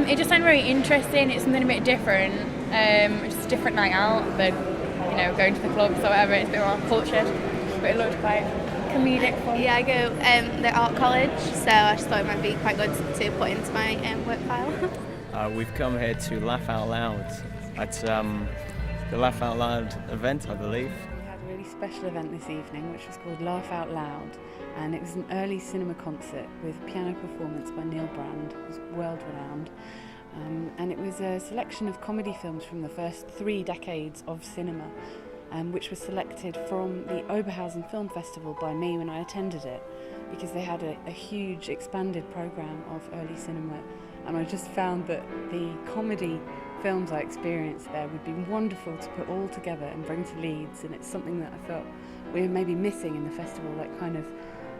It just sounded very interesting. It's something a bit different. Just a different night out than, going to the clubs or whatever. It's a bit more cultured, but it looked quite comedic fun. Yeah, I go the art college, so I just thought it might be quite good to put into my work file. We've come here to laugh out loud at the Laugh Out Loud event, I believe. We had a really special event this evening which was called Laugh Out Loud, and it was an early cinema concert with piano performance by Neil Brand, who's world renowned, and it was a selection of comedy films from the first 3 decades of cinema, which was selected from the Oberhausen Film Festival by me when I attended it, because they had a huge expanded programme of early cinema, and I just found that the comedy films I experienced there would be wonderful to put all together and bring to Leeds, and it's something that I felt we were maybe missing in the festival, that kind of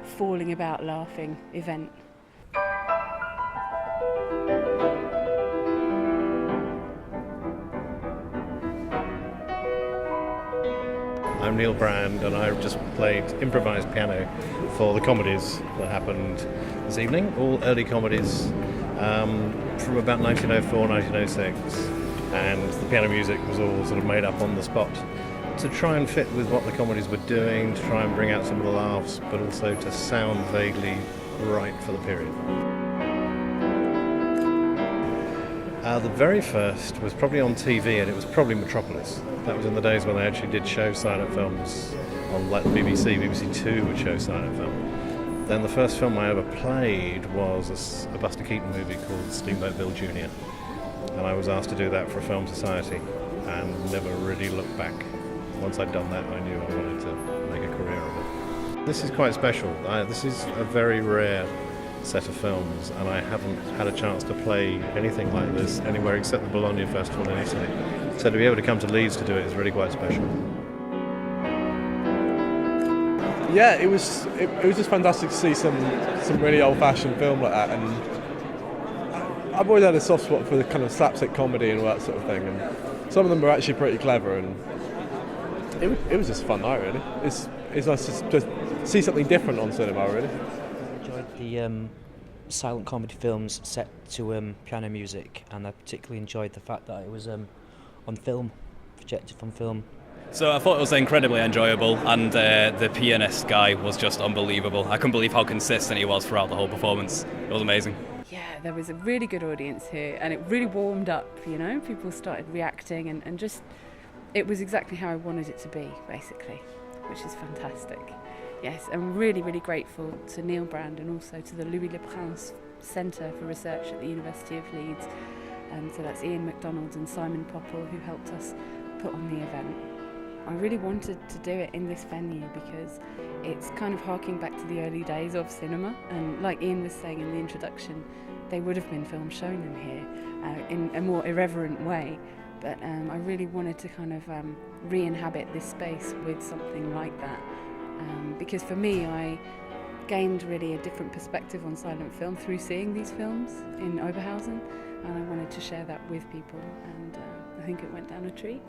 falling about laughing event. I'm Neil Brand, and I just played improvised piano for the comedies that happened this evening, all early comedies from about 1904, 1906, and the piano music was all sort of made up on the spot to try and fit with what the comedies were doing, to try and bring out some of the laughs, but also to sound vaguely right for the period. The very first was probably on TV, and it was probably Metropolis. That was in the days when they actually did show silent films on, like, the BBC. BBC Two would show silent film. Then the first film I ever played was a Buster Keaton movie called Steamboat Bill Jr. And I was asked to do that for a film society and never really looked back. Once I'd done that, I knew I wanted to make a career of it. This is quite special. This is a very rare set of films, and I haven't had a chance to play anything like this anywhere except the Bologna Festival in Italy. So to be able to come to Leeds to do it is really quite special. Yeah, it was just fantastic to see some really old-fashioned film like that, and I've always had a soft spot for the kind of slapstick comedy and all that sort of thing, and some of them were actually pretty clever, and it was just a fun night, really. It's nice to just see something different on cinema, really. The silent comedy films set to piano music, and I particularly enjoyed the fact that it was on film, projected from film. So I thought it was incredibly enjoyable, and the pianist guy was just unbelievable. I couldn't believe how consistent he was throughout the whole performance. It was amazing. Yeah, there was a really good audience here, and it really warmed up, people started reacting, and just, it was exactly how I wanted it to be, basically, which is fantastic. Yes, I'm really, really grateful to Neil Brand and also to the Louis Le Prince Centre for Research at the University of Leeds. So that's Ian MacDonald and Simon Popple, who helped us put on the event. I really wanted to do it in this venue because it's kind of harking back to the early days of cinema, and like Ian was saying in the introduction, they would have been films shown in here in a more irreverent way, but I really wanted to kind of re-inhabit this space with something like that. Because for me, I gained really a different perspective on silent film through seeing these films in Oberhausen, and I wanted to share that with people, and I think it went down a treat.